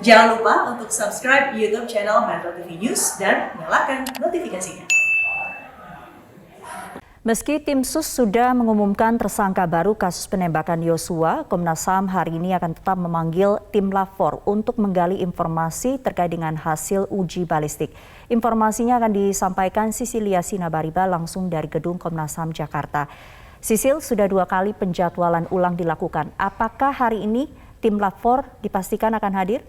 Jangan lupa untuk subscribe YouTube channel Metro TV News dan nyalakan notifikasinya. Meski tim SUS sudah mengumumkan tersangka baru kasus penembakan Yosua, Komnas HAM hari ini akan tetap memanggil tim lapor untuk menggali informasi terkait dengan hasil uji balistik. Informasinya akan disampaikan Sisilia Sinabariba langsung dari Gedung Komnas HAM Jakarta. Sisil, sudah 2 kali penjadwalan ulang dilakukan. Apakah hari ini tim lapor dipastikan akan hadir?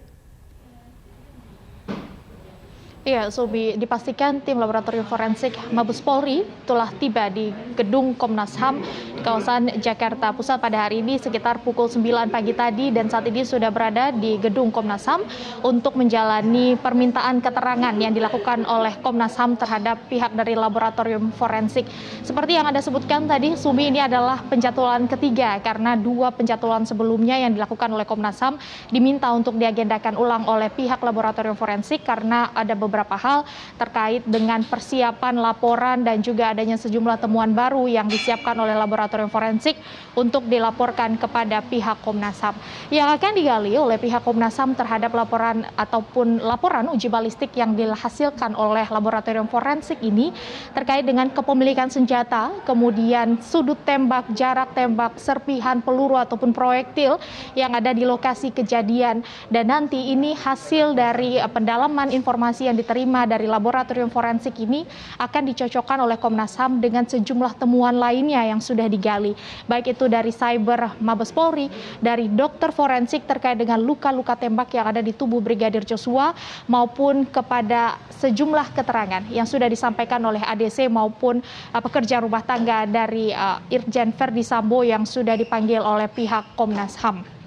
Iya, Subi, dipastikan tim laboratorium forensik Mabes Polri telah tiba di Gedung Komnas HAM di kawasan Jakarta Pusat pada hari ini sekitar pukul 9 pagi tadi, dan saat ini sudah berada di Gedung Komnas HAM untuk menjalani permintaan keterangan yang dilakukan oleh Komnas HAM terhadap pihak dari laboratorium forensik. Seperti yang Anda sebutkan tadi, Subi, ini adalah penjadwalan ketiga karena 2 penjadwalan sebelumnya yang dilakukan oleh Komnas HAM diminta untuk diagendakan ulang oleh pihak laboratorium forensik karena ada beberapa hal terkait dengan persiapan laporan dan juga adanya sejumlah temuan baru yang disiapkan oleh laboratorium forensik untuk dilaporkan kepada pihak Komnas HAM. Yang akan digali oleh pihak Komnas HAM terhadap laporan ataupun laporan uji balistik yang dihasilkan oleh laboratorium forensik ini terkait dengan kepemilikan senjata, kemudian sudut tembak, jarak tembak, serpihan peluru ataupun proyektil yang ada di lokasi kejadian, dan nanti ini hasil dari pendalaman informasi yang diterima dari laboratorium forensik ini akan dicocokkan oleh Komnas HAM dengan sejumlah temuan lainnya yang sudah digali, baik itu dari cyber Mabes Polri, dari dokter forensik terkait dengan luka-luka tembak yang ada di tubuh Brigadir Joshua, maupun kepada sejumlah keterangan yang sudah disampaikan oleh ADC maupun pekerja rumah tangga dari Irjen Verdi Sambo yang sudah dipanggil oleh pihak Komnas HAM.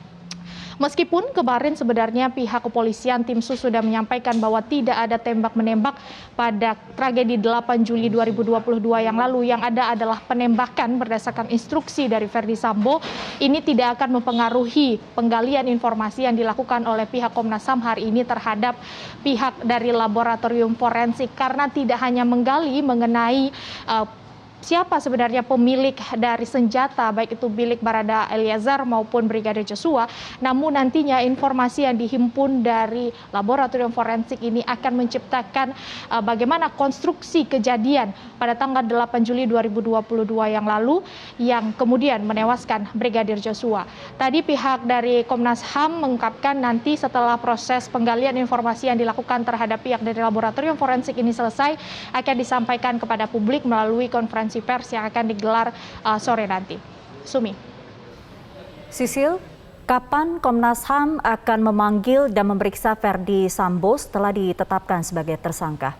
Meskipun kemarin sebenarnya pihak kepolisian tim SUS sudah menyampaikan bahwa tidak ada tembak-menembak pada tragedi 8 Juli 2022 yang lalu, yang ada adalah penembakan berdasarkan instruksi dari Verdi Sambo, ini tidak akan mempengaruhi penggalian informasi yang dilakukan oleh pihak Komnas HAM hari ini terhadap pihak dari laboratorium forensik, karena tidak hanya menggali mengenai siapa sebenarnya pemilik dari senjata, baik itu milik Barada Eliezer maupun Brigadir Joshua, namun nantinya informasi yang dihimpun dari laboratorium forensik ini akan menciptakan bagaimana konstruksi kejadian pada tanggal 8 Juli 2022 yang lalu yang kemudian menewaskan Brigadir Joshua. Tadi pihak dari Komnas HAM mengungkapkan nanti setelah proses penggalian informasi yang dilakukan terhadap pihak dari laboratorium forensik ini selesai, akan disampaikan kepada publik melalui konferensi pers yang akan digelar sore nanti. Sumi. Sisil, kapan Komnas HAM akan memanggil dan memeriksa Verdi Sambo setelah ditetapkan sebagai tersangka?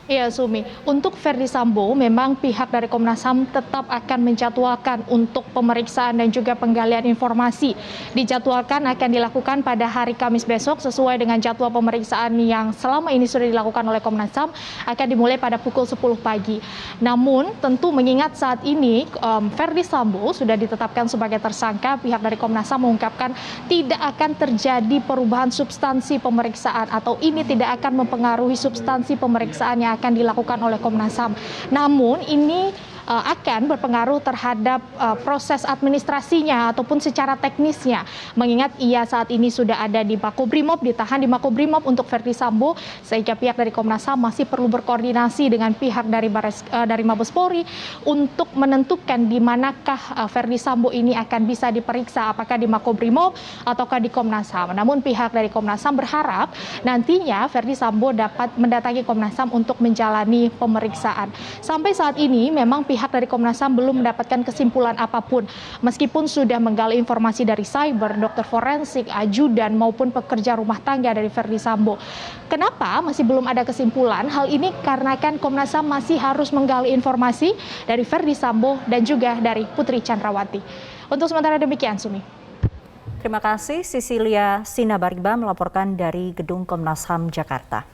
Iya, Sumi. Untuk Verdi Sambo, memang pihak dari Komnas HAM tetap akan menjadwalkan untuk pemeriksaan dan juga penggalian informasi. Dijadwalkan akan dilakukan pada hari Kamis besok sesuai dengan jadwal pemeriksaan yang selama ini sudah dilakukan oleh Komnas HAM, akan dimulai pada pukul 10 pagi. Namun, tentu mengingat saat ini Verdi Sambo sudah ditetapkan sebagai tersangka, pihak dari Komnas HAM mengungkapkan tidak akan terjadi perubahan substansi pemeriksaan atau ini tidak akan mempengaruhi substansi pemeriksaan yang akan dilakukan oleh Komnas HAM. Namun ini akan berpengaruh terhadap proses administrasinya ataupun secara teknisnya, mengingat ia saat ini sudah ada di Makobrimob, ditahan di Makobrimob untuk Verdi Sambo, sehingga pihak dari Komnas HAM masih perlu berkoordinasi dengan pihak dari Mabes Polri untuk menentukan di manakah Verdi Sambo ini akan bisa diperiksa, apakah di Makobrimob ataukah di Komnas HAM. Namun pihak dari Komnas HAM berharap nantinya Verdi Sambo dapat mendatangi Komnas HAM untuk menjalani pemeriksaan. Sampai saat ini memang pihak dari Komnas HAM belum mendapatkan kesimpulan apapun, meskipun sudah menggali informasi dari cyber, dokter forensik, ajudan maupun pekerja rumah tangga dari Verdi Sambo. Kenapa masih belum ada kesimpulan? Hal ini karena kan Komnas HAM masih harus menggali informasi dari Verdi Sambo dan juga dari Putri Chandrawati. Untuk sementara demikian, Sumi. Terima kasih, Sisilia Sinabariba melaporkan dari Gedung Komnas HAM Jakarta.